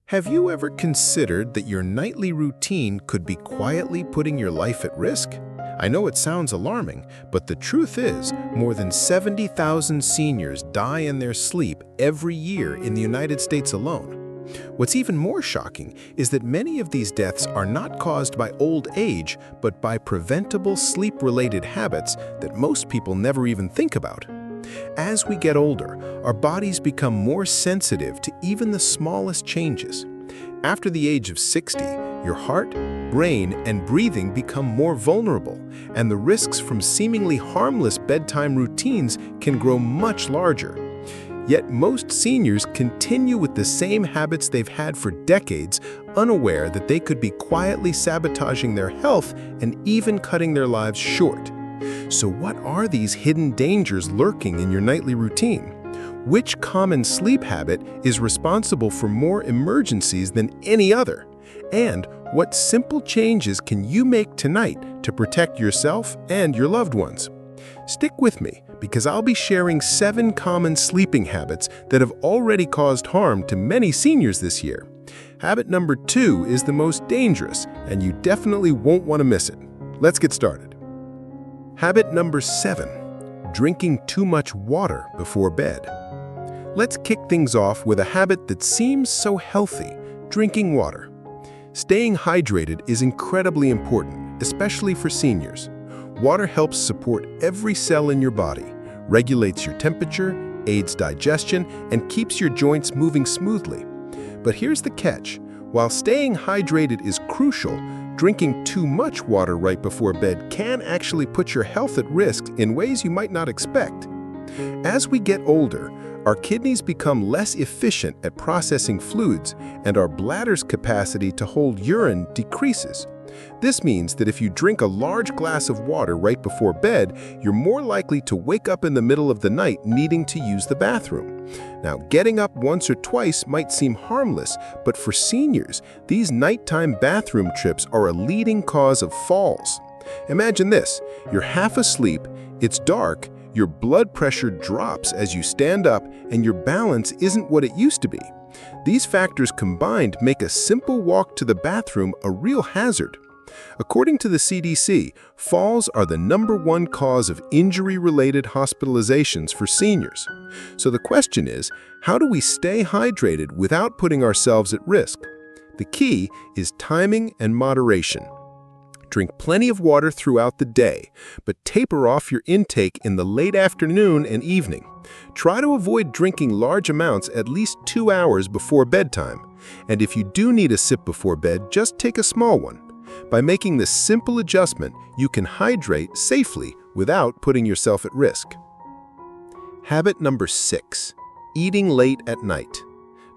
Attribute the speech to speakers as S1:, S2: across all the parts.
S1: Have you ever considered that your nightly routine could be quietly putting your life at risk? I know it sounds alarming, but the truth is, more than 70,000 seniors die in their sleep every year in the United States alone. What's even more shocking is that many of these deaths are not caused by old age, but by preventable sleep-related habits that most people never even think about. As we get older, our bodies become more sensitive to even the smallest changes. After the age of 60, your heart, brain, and breathing become more vulnerable, and the risks from seemingly harmless bedtime routines can grow much larger. Yet most seniors continue with the same habits they've had for decades, unaware that they could be quietly sabotaging their health and even cutting their lives short. So what are these hidden dangers lurking in your nightly routine? Which common sleep habit is responsible for more emergencies than any other? And what simple changes can you make tonight to protect yourself and your loved ones? Stick with me, because I'll be sharing 7 common sleeping habits that have already caused harm to many seniors this year. Habit number 2 is the most dangerous, and you definitely won't want to miss it. Let's get started. Habit number 7, drinking too much water before bed. Let's kick things off with a habit that seems so healthy, drinking water. Staying hydrated is incredibly important, especially for seniors. Water helps support every cell in your body, regulates your temperature, aids digestion, and keeps your joints moving smoothly. But here's the catch. While staying hydrated is crucial, drinking too much water right before bed can actually put your health at risk in ways you might not expect. As we get older, our kidneys become less efficient at processing fluids, and our bladder's capacity to hold urine decreases. This means that if you drink a large glass of water right before bed, you're more likely to wake up in the middle of the night needing to use the bathroom. Now, getting up once or twice might seem harmless, but for seniors, these nighttime bathroom trips are a leading cause of falls. Imagine this: you're half asleep, it's dark, your blood pressure drops as you stand up, and your balance isn't what it used to be. These factors combined make a simple walk to the bathroom a real hazard. According to the CDC, falls are the #1 cause of injury-related hospitalizations for seniors. So the question is, how do we stay hydrated without putting ourselves at risk? The key is timing and moderation. Drink plenty of water throughout the day, but taper off your intake in the late afternoon and evening. Try to avoid drinking large amounts at least 2 hours before bedtime. And if you do need a sip before bed, just take a small one. By making this simple adjustment, you can hydrate safely without putting yourself at risk. Habit number 6, eating late at night.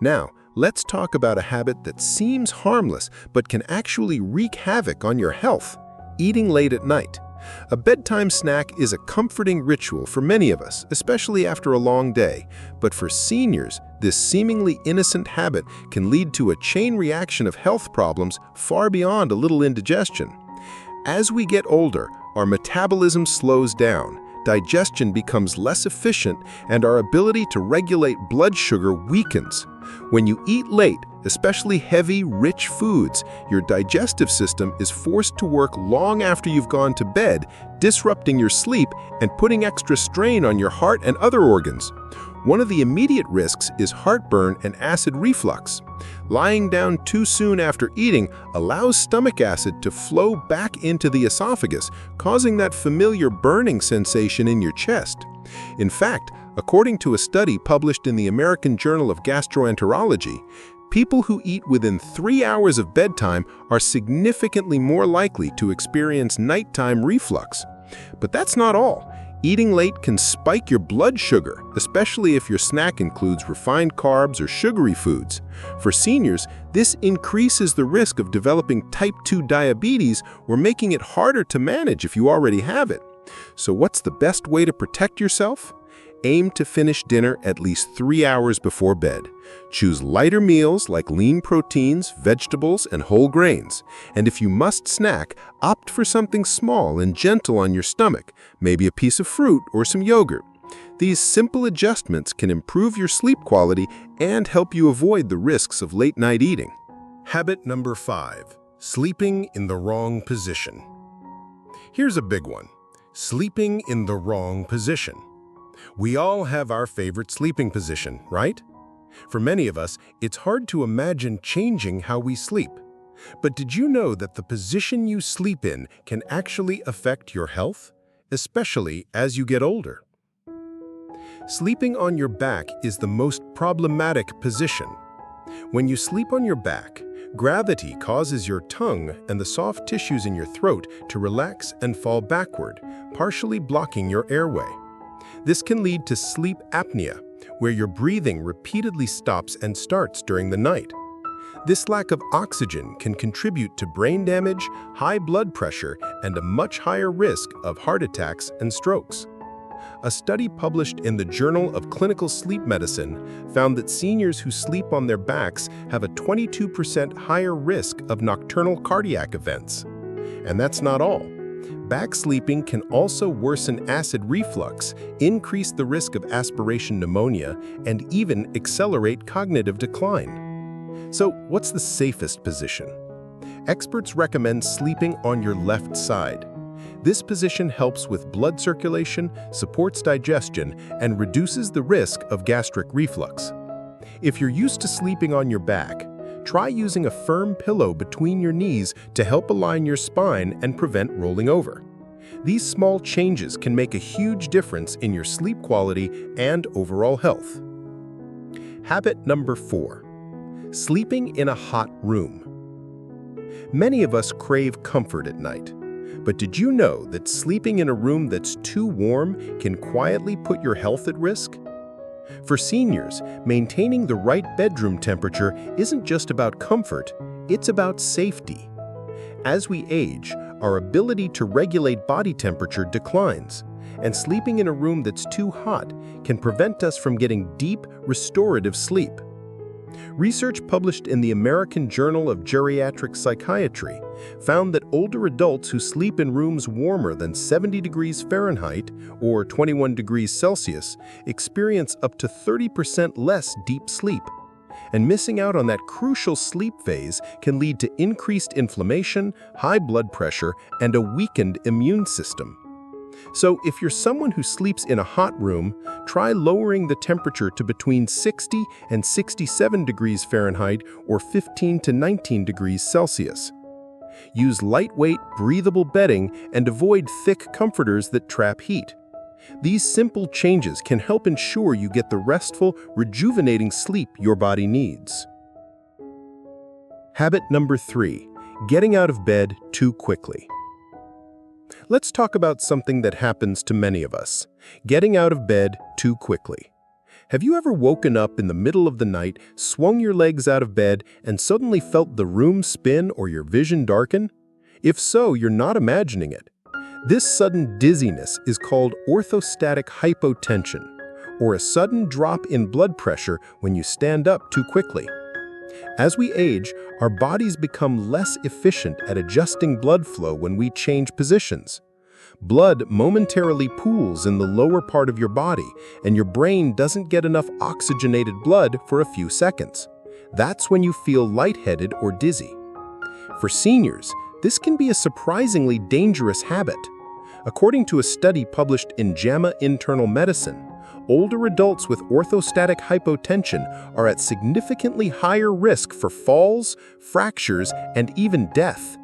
S1: Now, let's talk about a habit that seems harmless but can actually wreak havoc on your health: eating late at night. A bedtime snack is a comforting ritual for many of us, especially after a long day. But for seniors, this seemingly innocent habit can lead to a chain reaction of health problems far beyond a little indigestion. As we get older, our metabolism slows down, digestion becomes less efficient, and our ability to regulate blood sugar weakens. When you eat late, especially heavy, rich foods, your digestive system is forced to work long after you've gone to bed, disrupting your sleep and putting extra strain on your heart and other organs. One of the immediate risks is heartburn and acid reflux. Lying down too soon after eating allows stomach acid to flow back into the esophagus, causing that familiar burning sensation in your chest. In fact, according to a study published in the American Journal of Gastroenterology, people who eat within 3 hours of bedtime are significantly more likely to experience nighttime reflux. But that's not all. Eating late can spike your blood sugar, especially if your snack includes refined carbs or sugary foods. For seniors, this increases the risk of developing type 2 diabetes or making it harder to manage if you already have it. So what's the best way to protect yourself? Aim to finish dinner at least 3 hours before bed. Choose lighter meals like lean proteins, vegetables, and whole grains. And if you must snack, opt for something small and gentle on your stomach, maybe a piece of fruit or some yogurt. These simple adjustments can improve your sleep quality and help you avoid the risks of late-night eating. Habit number 5. Sleeping in the wrong position. Here's a big one. Sleeping in the wrong position. We all have our favorite sleeping position, right? For many of us, it's hard to imagine changing how we sleep. But did you know that the position you sleep in can actually affect your health, especially as you get older? Sleeping on your back is the most problematic position. When you sleep on your back, gravity causes your tongue and the soft tissues in your throat to relax and fall backward, partially blocking your airway. This can lead to sleep apnea, where your breathing repeatedly stops and starts during the night. This lack of oxygen can contribute to brain damage, high blood pressure, and a much higher risk of heart attacks and strokes. A study published in the Journal of Clinical Sleep Medicine found that seniors who sleep on their backs have a 22% higher risk of nocturnal cardiac events. And that's not all. Back sleeping can also worsen acid reflux, increase the risk of aspiration pneumonia, and even accelerate cognitive decline. So, what's the safest position? Experts recommend sleeping on your left side. This position helps with blood circulation, supports digestion, and reduces the risk of gastric reflux. If you're used to sleeping on your back, try using a firm pillow between your knees to help align your spine and prevent rolling over. These small changes can make a huge difference in your sleep quality and overall health. Habit number 4. Sleeping in a hot room. Many of us crave comfort at night. But did you know that sleeping in a room that's too warm can quietly put your health at risk? For seniors, maintaining the right bedroom temperature isn't just about comfort, it's about safety. As we age, our ability to regulate body temperature declines, and sleeping in a room that's too hot can prevent us from getting deep, restorative sleep. Research published in the American Journal of Geriatric Psychiatry found that older adults who sleep in rooms warmer than 70 degrees Fahrenheit or 21 degrees Celsius experience up to 30% less deep sleep. And missing out on that crucial sleep phase can lead to increased inflammation, high blood pressure, and a weakened immune system. So if you're someone who sleeps in a hot room, try lowering the temperature to between 60 and 67 degrees Fahrenheit or 15 to 19 degrees Celsius. Use lightweight, breathable bedding and avoid thick comforters that trap heat. These simple changes can help ensure you get the restful, rejuvenating sleep your body needs. Habit number 3. Getting out of bed too quickly. Let's talk about something that happens to many of us: getting out of bed too quickly. Have you ever woken up in the middle of the night, swung your legs out of bed, and suddenly felt the room spin or your vision darken? If so, you're not imagining it. This sudden dizziness is called orthostatic hypotension, or a sudden drop in blood pressure when you stand up too quickly. As we age, our bodies become less efficient at adjusting blood flow when we change positions. Blood momentarily pools in the lower part of your body, and your brain doesn't get enough oxygenated blood for a few seconds. That's when you feel lightheaded or dizzy. For seniors, this can be a surprisingly dangerous habit. According to a study published in JAMA Internal Medicine, older adults with orthostatic hypotension are at significantly higher risk for falls, fractures, and even death.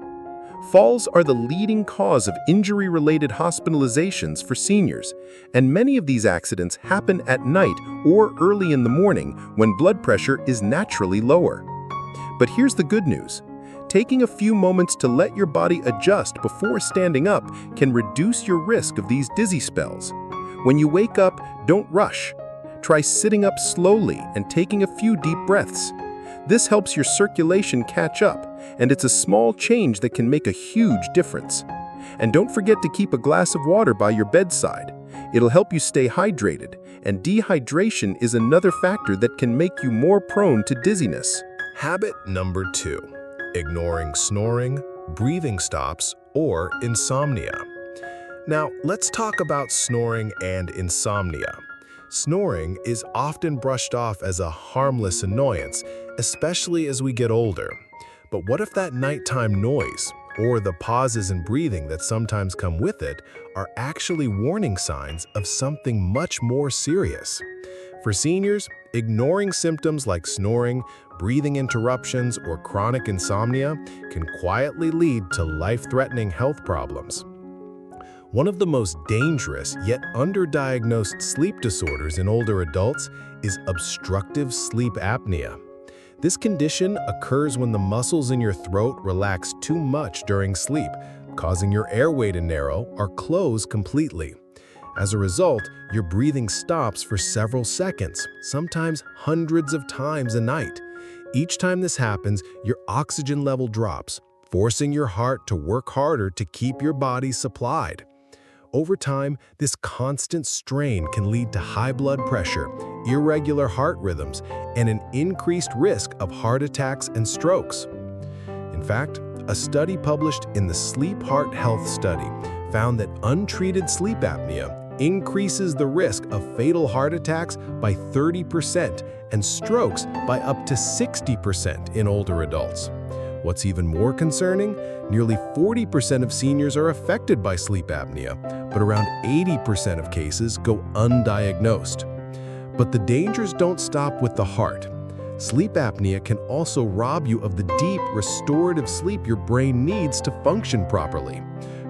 S1: Falls are the leading cause of injury-related hospitalizations for seniors, and many of these accidents happen at night or early in the morning when blood pressure is naturally lower. But here's the good news. Taking a few moments to let your body adjust before standing up can reduce your risk of these dizzy spells. When you wake up, don't rush. Try sitting up slowly and taking a few deep breaths. This helps your circulation catch up, and it's a small change that can make a huge difference. And don't forget to keep a glass of water by your bedside. It'll help you stay hydrated, and dehydration is another factor that can make you more prone to dizziness.
S2: Habit number 2. Ignoring snoring, breathing stops, or insomnia. Now, let's talk about snoring and insomnia. Snoring is often brushed off as a harmless annoyance, especially as we get older. But what if that nighttime noise, or the pauses in breathing that sometimes come with it, are actually warning signs of something much more serious? For seniors, ignoring symptoms like snoring, breathing interruptions, or chronic insomnia can quietly lead to life-threatening health problems. One of the most dangerous yet underdiagnosed sleep disorders in older adults is obstructive sleep apnea. This condition occurs when the muscles in your throat relax too much during sleep, causing your airway to narrow or close completely. As a result, your breathing stops for several seconds, sometimes hundreds of times a night. Each time this happens, your oxygen level drops, forcing your heart to work harder to keep your body supplied. Over time, this constant strain can lead to high blood pressure, irregular heart rhythms, and an increased risk of heart attacks and strokes. In fact, a study published in the Sleep Heart Health Study found that untreated sleep apnea increases the risk of fatal heart attacks by 30% and strokes by up to 60% in older adults. What's even more concerning, nearly 40% of seniors are affected by sleep apnea, but around 80% of cases go undiagnosed. But the dangers don't stop with the heart. Sleep apnea can also rob you of the deep, restorative sleep your brain needs to function properly.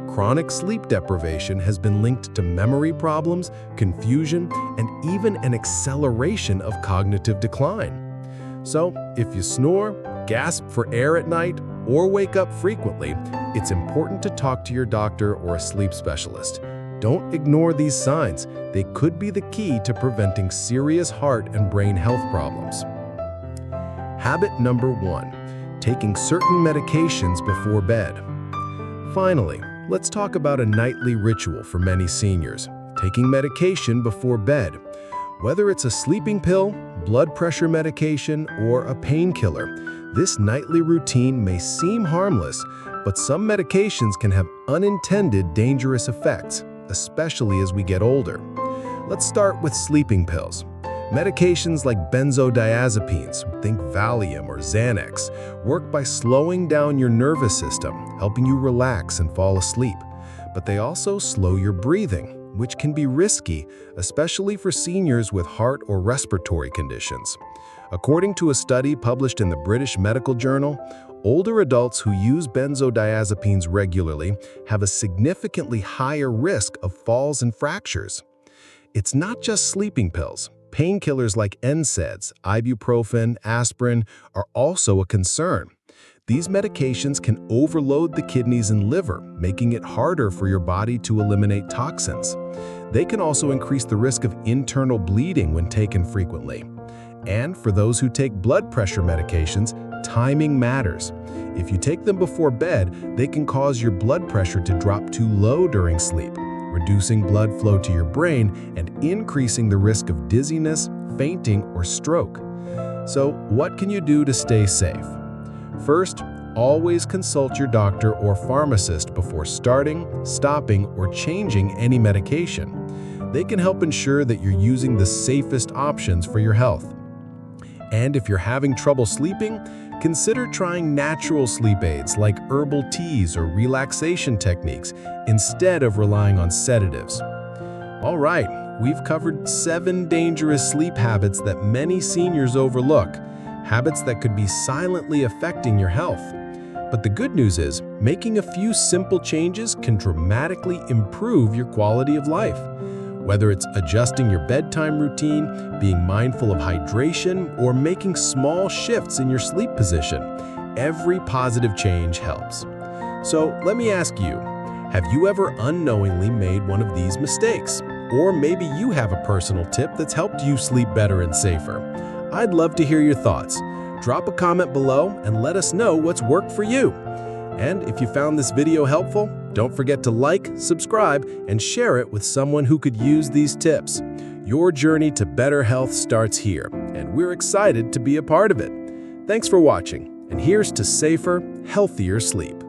S2: Chronic sleep deprivation has been linked to memory problems, confusion, and even an acceleration of cognitive decline. So, if you snore, gasp for air at night, or wake up frequently, it's important to talk to your doctor or a sleep specialist. Don't ignore these signs. They could be the key to preventing serious heart and brain health problems. Habit number 1, taking certain medications before bed. Finally, let's talk about a nightly ritual for many seniors, taking medication before bed. Whether it's a sleeping pill, blood pressure medication, or a painkiller, this nightly routine may seem harmless, but some medications can have unintended dangerous effects, especially as we get older. Let's start with sleeping pills. Medications like benzodiazepines, think Valium or Xanax, work by slowing down your nervous system, helping you relax and fall asleep. But they also slow your breathing, which can be risky, especially for seniors with heart or respiratory conditions. According to a study published in the British Medical Journal, older adults who use benzodiazepines regularly have a significantly higher risk of falls and fractures. It's not just sleeping pills. Painkillers like NSAIDs, ibuprofen, aspirin are also a concern. These medications can overload the kidneys and liver, making it harder for your body to eliminate toxins. They can also increase the risk of internal bleeding when taken frequently. And for those who take blood pressure medications, timing matters. If you take them before bed, they can cause your blood pressure to drop too low during sleep, reducing blood flow to your brain and increasing the risk of dizziness, fainting, or stroke. So, what can you do to stay safe? First, always consult your doctor or pharmacist before starting, stopping, or changing any medication. They can help ensure that you're using the safest options for your health. And if you're having trouble sleeping, consider trying natural sleep aids like herbal teas or relaxation techniques instead of relying on sedatives. All right, we've covered 7 dangerous sleep habits that many seniors overlook, habits that could be silently affecting your health. But the good news is, making a few simple changes can dramatically improve your quality of life. Whether it's adjusting your bedtime routine, being mindful of hydration, or making small shifts in your sleep position, every positive change helps. So let me ask you, have you ever unknowingly made one of these mistakes? Or maybe you have a personal tip that's helped you sleep better and safer. I'd love to hear your thoughts. Drop a comment below and let us know what's worked for you. And if you found this video helpful, don't forget to like, subscribe, and share it with someone who could use these tips. Your journey to better health starts here, and we're excited to be a part of it. Thanks for watching, and here's to safer, healthier sleep.